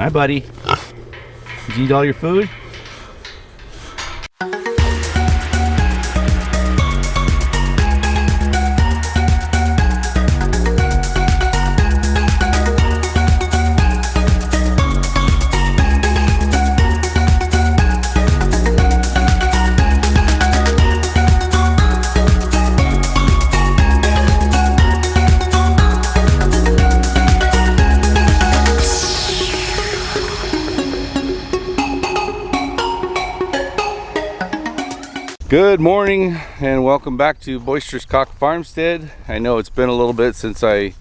Hi, buddy. Did you eat all your food? Good morning and welcome back to Boisterous Cock Farmstead. I know it's been a little bit since I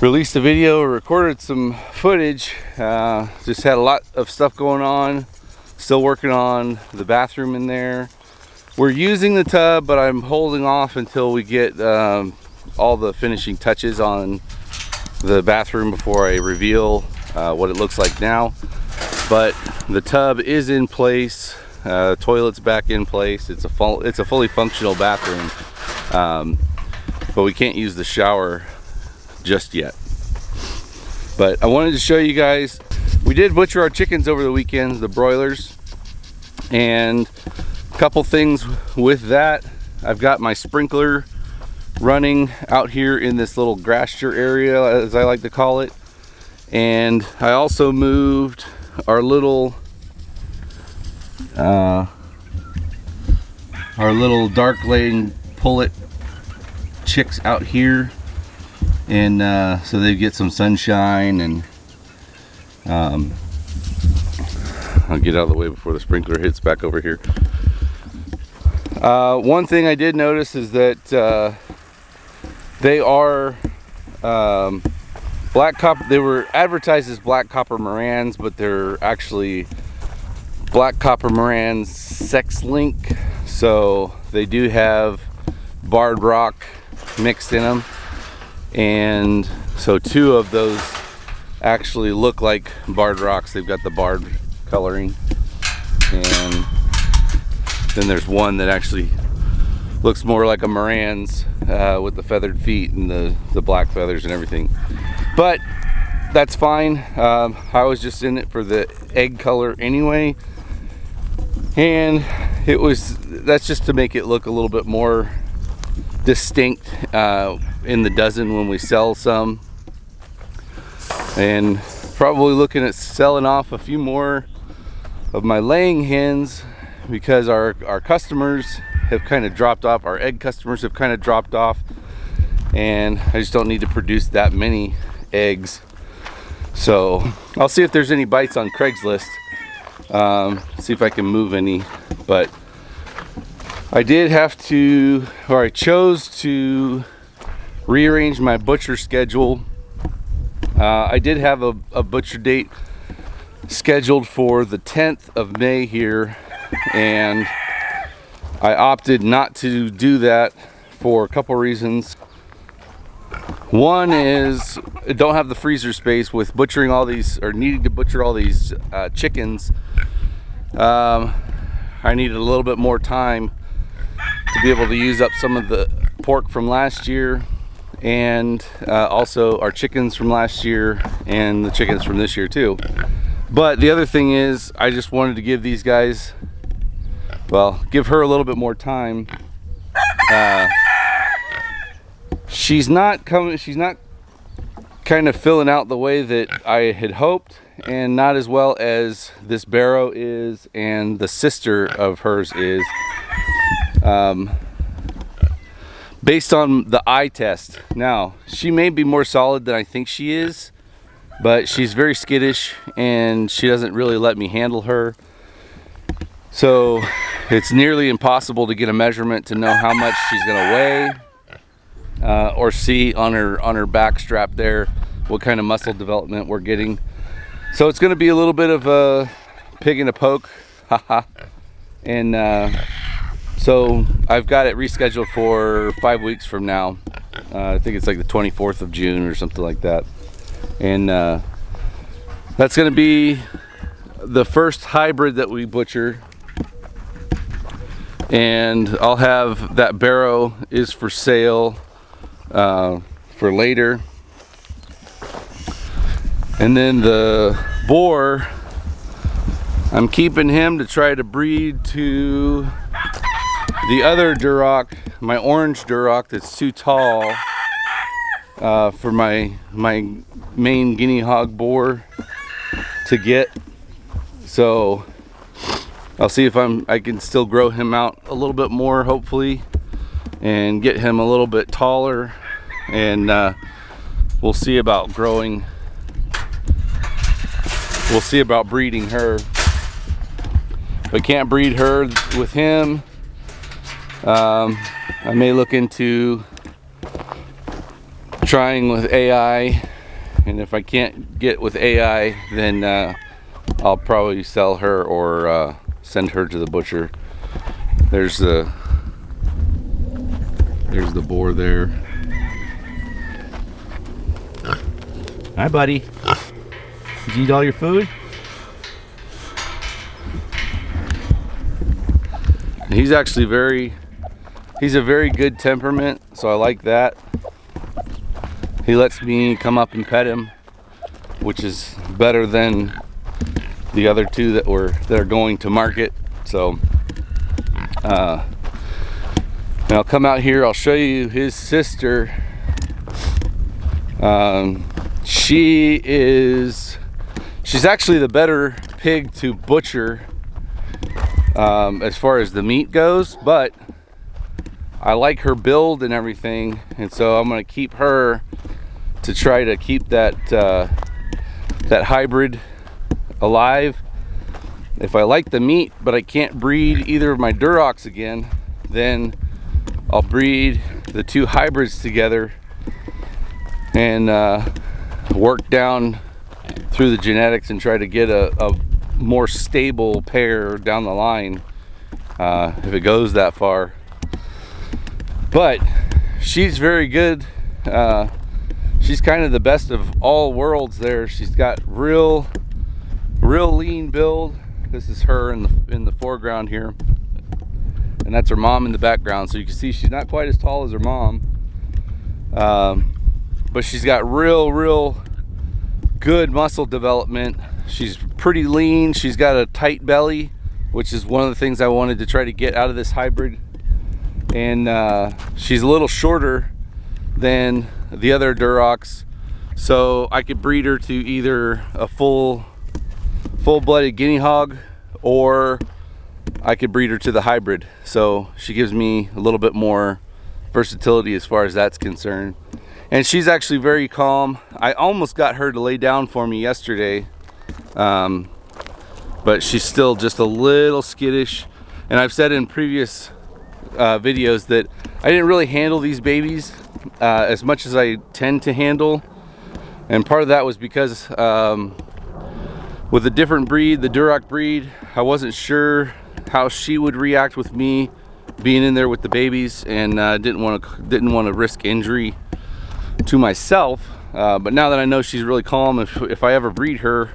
released a video or recorded some footage. Just had a lot of stuff going on. Still working on the bathroom in there. We're using the tub, but I'm holding off until we get all the finishing touches on the bathroom before I reveal what it looks like now. But the tub is in place. Toilet's back in place. It's a fully functional bathroom, but we can't use the shower just yet. But I wanted to show you guys, we did butcher our chickens over the weekend, the broilers, and a couple things with that. I've got my sprinkler running out here in this little grasture area, as I like to call it, and I also moved our little dark laying pullet chicks out here, and so they get some sunshine, and I'll get out of the way before the sprinkler hits back over here. One thing I did notice is that they are black copper. They were advertised as black copper Morans, but they're actually black copper Moran's sex link, so they do have barred rock mixed in them, and so two of those actually look like barred rocks. They've got the barred coloring, and then there's one that actually looks more like a Moran's with the feathered feet and the black feathers and everything, but that's fine. I was just in it for the egg color anyway, and that's just to make it look a little bit more distinct in the dozen when we sell some, and probably looking at selling off a few more of my laying hens, because our customers have kind of dropped off. Our egg customers have kind of dropped off, and I just don't need to produce that many eggs. So I'll see if there's any bites on Craigslist, see if I can move any. But I did have to, or I chose to rearrange my butcher schedule. I did have a butcher date scheduled for the 10th of May here, and I opted not to do that for a couple reasons. One is I don't have the freezer space with butchering all these, or needing to butcher all these chickens. I needed a little bit more time to be able to use up some of the pork from last year, and also our chickens from last year and the chickens from this year too. But the other thing is I just wanted to give these guys, well, give her a little bit more time. She's not kind of filling out the way that I had hoped, and not as well as this barrow is and the sister of hers is, based on the eye test. Now, she may be more solid than I think she is, but she's very skittish and she doesn't really let me handle her. So it's nearly impossible to get a measurement to know how much she's gonna weigh, or see on her back strap there what kind of muscle development we're getting. So it's gonna be a little bit of a pig in a poke, haha. And so I've got it rescheduled for 5 weeks from now. I think it's like the 24th of June or something like that. And that's gonna be the first hybrid that we butcher, and I'll have that barrow is for sale for later. And then the Boar, I'm keeping him to try to breed to the other Duroc, my orange Duroc that's too tall for my main guinea hog boar to get. So I'll see if I can still grow him out a little bit more, hopefully, and get him a little bit taller, and we'll see about growing. We'll see about breeding her. If I can't breed her with him, I may look into trying with AI, and if I can't get with AI, then I'll probably sell her or send her to the butcher. There's the Boar there. Hi, buddy. Did you eat all your food? He's actually he's a very good temperament, so I like that. He lets me come up and pet him, which is better than the other two that are going to market. So and I'll come out here, I'll show you his sister. She's actually the better pig to butcher as far as the meat goes, but I like her build and everything, and so I'm going to keep her to try to keep that hybrid alive. If I like the meat but I can't breed either of my Durocs again, then I'll breed the two hybrids together and work down through the genetics and try to get a more stable pair down the line, if it goes that far. But she's very good. She's kind of the best of all worlds there. She's got real lean build. This is her in the foreground here, and that's her mom in the background, so you can see she's not quite as tall as her mom, but she's got real good muscle development. She's pretty lean. She's got a tight belly, which is one of the things I wanted to try to get out of this hybrid. And she's a little shorter than the other Durocs, so I could breed her to either a full-blooded guinea hog, or I could breed her to the hybrid. So she gives me a little bit more versatility as far as that's concerned. And she's actually very calm. I almost got her to lay down for me yesterday, but she's still just a little skittish. And I've said in previous videos that I didn't really handle these babies as much as I tend to handle, and part of that was because with a different breed, the Duroc breed, I wasn't sure how she would react with me being in there with the babies, and didn't want to risk injury to myself. But now that I know she's really calm, if I ever breed her,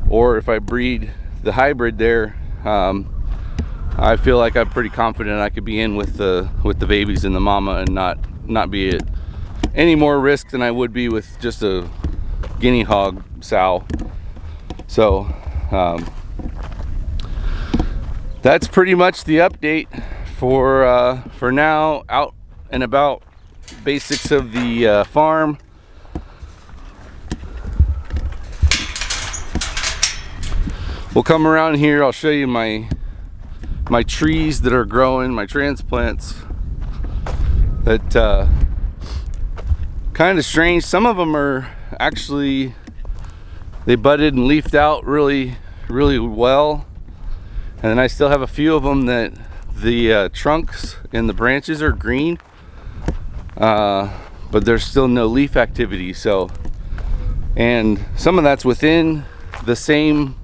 or if I breed the hybrid there, I feel like I'm pretty confident I could be in with the babies and the mama, and not be at any more risk than I would be with just a guinea hog sow. So that's pretty much the update for now. Out and about basics of the farm. We'll come around here, I'll show you my trees that are growing, my transplants that kind of strange. Some of them are actually, they budded and leafed out really well, and then I still have a few of them that the trunks and the branches are green, but there's still no leaf activity. So, and some of that's within the same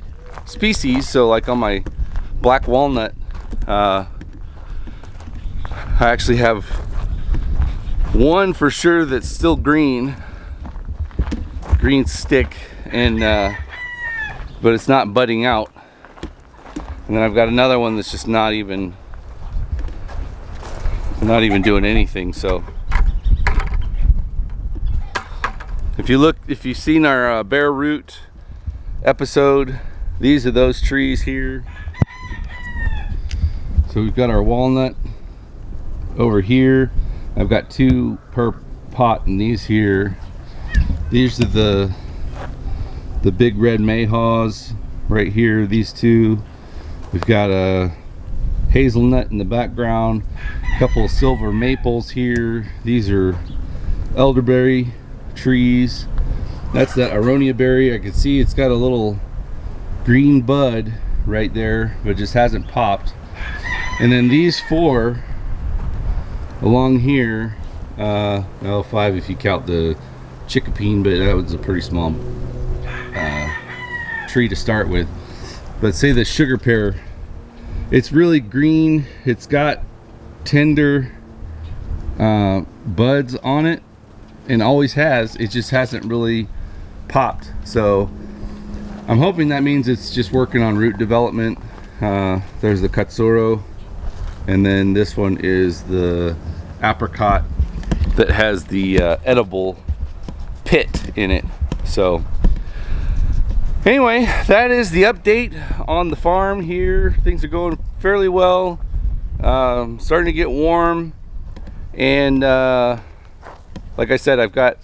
species. So like on my black walnut, I actually have one for sure that's still green stick, and but it's not budding out. And then I've got another one that's just not even doing anything. So If you've seen our bare root episode, these are those trees here. So we've got our walnut over here. I've got 2 per pot in these here. These are the big red mayhaws right here, these 2. We've got a hazelnut in the background, a couple of silver maples here. These are elderberry trees. That's that aronia berry. I can see it's got a little green bud right there, but it just hasn't popped. And then these 4 along here, well, 5 if you count the chickapine, but that was a pretty small tree to start with. But say the sugar pear, it's really green. It's got tender buds on it, and always has. It just hasn't really popped. So I'm hoping that means it's just working on root development. There's the katsuro, and then this one is the apricot that has the edible pit in it. So anyway, that is the update on the farm here. Things are going fairly well. Starting to get warm, and like I said, I've got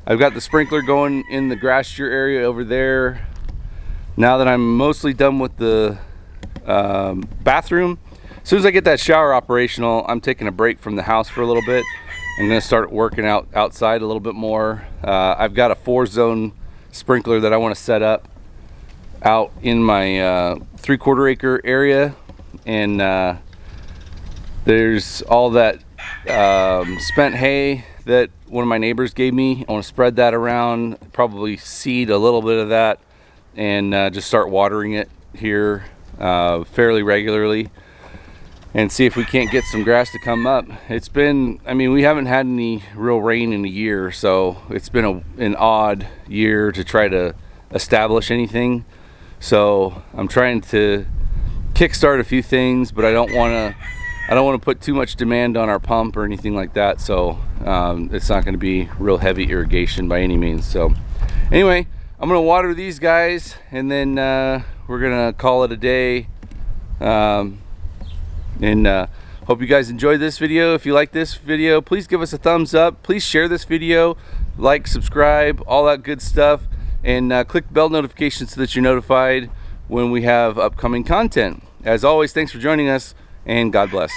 the sprinkler going in the grasture area over there. Now that I'm mostly done with the bathroom, as soon as I get that shower operational, I'm taking a break from the house for a little bit. I'm gonna start working outside a little bit more. I've got a 4-zone sprinkler that I want to set up out in my 3/4 acre area, and there's all that spent hay that one of my neighbors gave me. I want to spread that around, probably seed a little bit of that, and just start watering it here fairly regularly, and see if we can't get some grass to come up. It's been, I mean, we haven't had any real rain in a year, so it's been an odd year to try to establish anything. So I'm trying to kickstart a few things, but I don't want to put too much demand on our pump or anything like that. So it's not going to be real heavy irrigation by any means. So anyway, I'm going to water these guys, and then we're going to call it a day. Hope you guys enjoyed this video. If you like this video, please give us a thumbs up. Please share this video, like, subscribe, all that good stuff, and click the bell notification so that you're notified when we have upcoming content. As always, thanks for joining us, and God bless.